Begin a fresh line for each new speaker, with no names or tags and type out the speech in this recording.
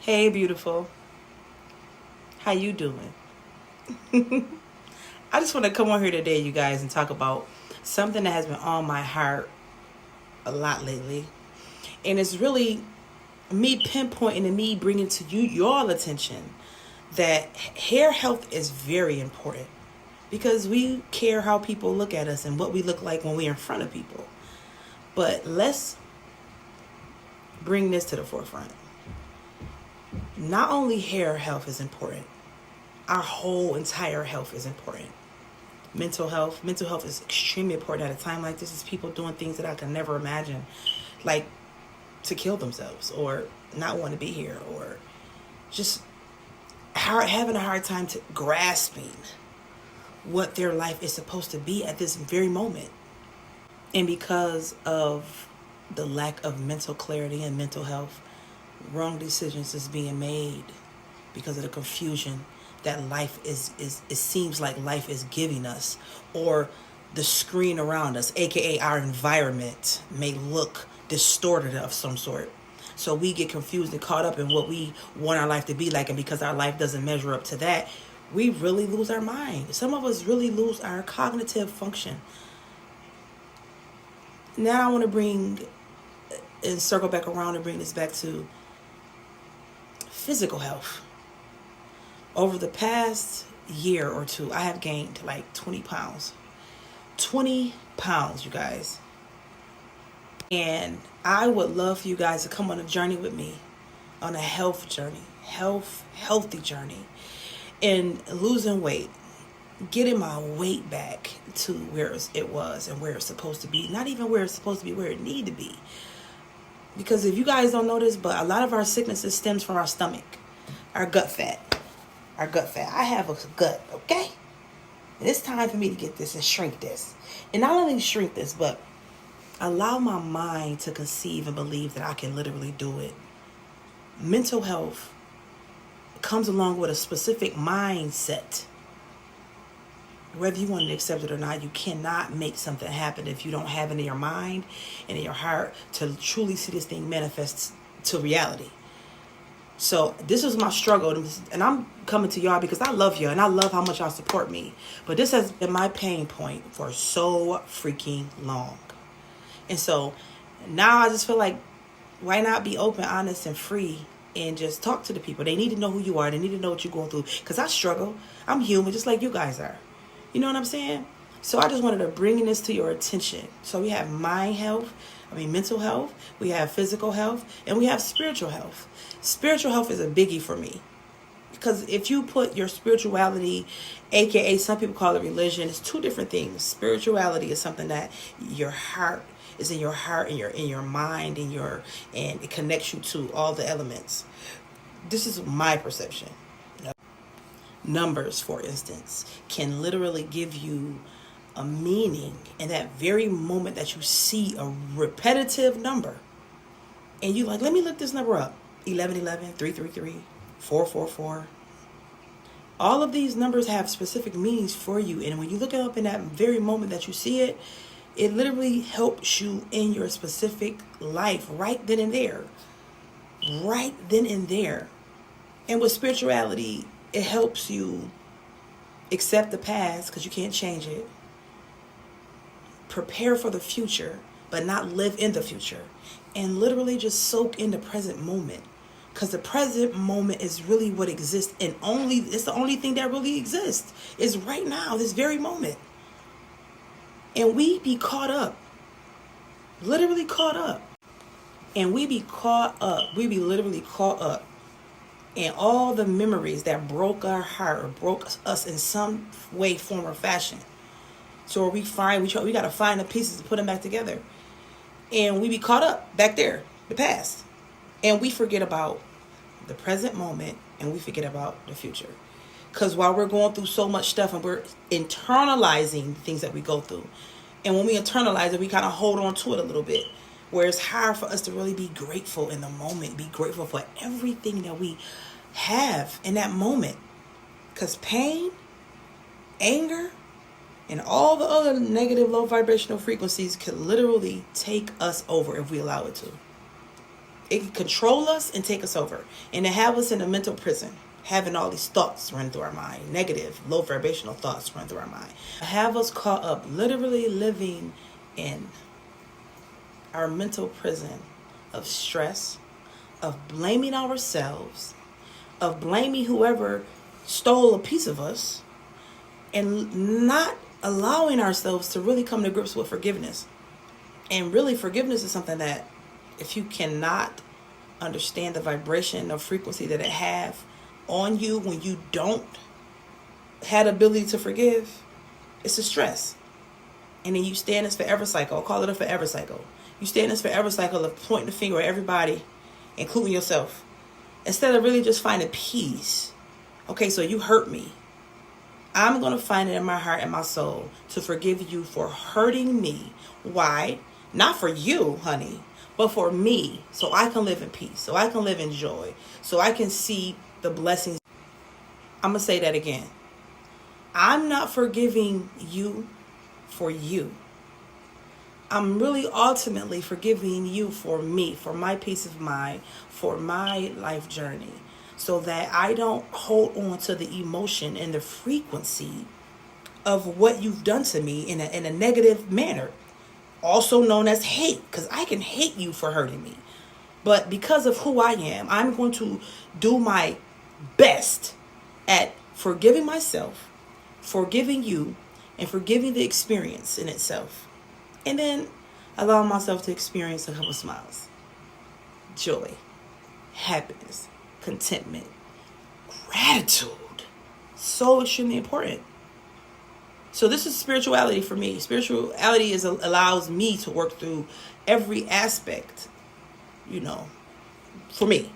Hey, beautiful. How you doing? I just want to come on here today, you guys, and talk about something that has been on my heart a lot lately. And it's really me pinpointing and me bringing to you your attention that hair health is very important because we care how people look at us and what we look like when we're in front of people. But let's bring this to the forefront. Not only hair health is important, our whole entire health is important. Mental health is extremely important at a time like this. Is people doing things that I can never imagine, like to kill themselves or not want to be here or just having a hard time to grasping what their life is supposed to be at this very moment. And because of the lack of mental clarity and mental health, wrong decisions is being made because of the confusion that life is it seems like life is giving us, or the screen around us, aka our environment, may look distorted of some sort. So we get confused and caught up in what we want our life to be like, and because our life doesn't measure up to that, we really lose our mind. Some of us really lose our cognitive function. Now I want to bring and circle back around and bring this back to physical health. Over the past year or two, I have gained like 20 pounds. 20 pounds, you guys. And I would love for you guys to come on a journey with me, on a health journey, healthy journey, and losing weight, getting my weight back to where it was and where it's supposed to be. Not even where it's supposed to be, where it need to be. Because if you guys don't know this, but a lot of our sicknesses stems from our stomach, our gut fat. I have a gut, okay? And it's time for me to get this and shrink this. And not only shrink this, but allow my mind to conceive and believe that I can literally do it. Mental health comes along with a specific mindset. Whether you want to accept it or not, you cannot make something happen if you don't have it in your mind and in your heart to truly see this thing manifest to reality. So this is my struggle, and I'm coming to y'all because I love you and I love how much y'all support me. But this has been my pain point for so freaking long. And so now I just feel like, why not be open, honest, and free and just talk to the people? They need to know who you are. They need to know what you're going through. Because I struggle. I'm human just like you guys are. You know what I'm saying? So I just wanted to bring this to your attention. So we have mental health, we have physical health, and we have spiritual health. Spiritual health is a biggie for me. Because if you put your spirituality, aka some people call it religion, it's two different things. Spirituality is something that your heart is in your heart and in your mind and it connects you to all the elements. This is my perception. Numbers, for instance, can literally give you a meaning in that very moment that you see a repetitive number. And you like, let me look this number up. 1111, 333, 444. All of these numbers have specific meanings for you. And when you look it up in that very moment that you see it, it literally helps you in your specific life right then and there. Right then and there. And with spirituality, it helps you accept the past because you can't change it. Prepare for the future, but not live in the future. And literally just soak in the present moment. Because the present moment is really what exists, and it's the only thing that really exists is right now, this very moment. And we be caught up, literally caught up. And we be literally caught up in all the memories that broke our heart or broke us in some way, form, or fashion. So we got to find the pieces to put them back together. And we be caught up back there, the past. And we forget about the present moment and we forget about the future. Because while we're going through so much stuff and we're internalizing things that we go through, and when we internalize it, we kind of hold on to it a little bit. Where it's hard for us to really be grateful in the moment, be grateful for everything that we have in that moment. Because pain, anger, and all the other negative low vibrational frequencies could literally take us over if we allow it to. It can control us and take us over. And to have us in a mental prison, having all these thoughts run through our mind, negative, low vibrational thoughts run through our mind. Have us caught up, literally living in our mental prison of stress, of blaming ourselves, of blaming whoever stole a piece of us, and not allowing ourselves to really come to grips with forgiveness. And really, forgiveness is something that if you cannot understand the vibration or frequency that it have on you when you don't have the ability to forgive, it's a stress. And then you stay in this forever cycle. I'll call it a forever cycle. You stay in this forever cycle of pointing the finger at everybody, including yourself, instead of really just finding peace. Okay, so you hurt me. I'm going to find it in my heart and my soul to forgive you for hurting me. Why? Not for you, honey, but for me, so I can live in peace, so I can live in joy, so I can see the blessings. I'm going to say that again. I'm not forgiving you for you. I'm really ultimately forgiving you for me, for my peace of mind, for my life journey, so that I don't hold on to the emotion and the frequency of what you've done to me in a negative manner, also known as hate, because I can hate you for hurting me. But because of who I am, I'm going to do my best at forgiving myself, forgiving you, and forgiving the experience in itself. And then allow myself to experience a couple smiles, joy, happiness, contentment, gratitude. So extremely important. So this is spirituality for me. Spirituality allows me to work through every aspect, for me.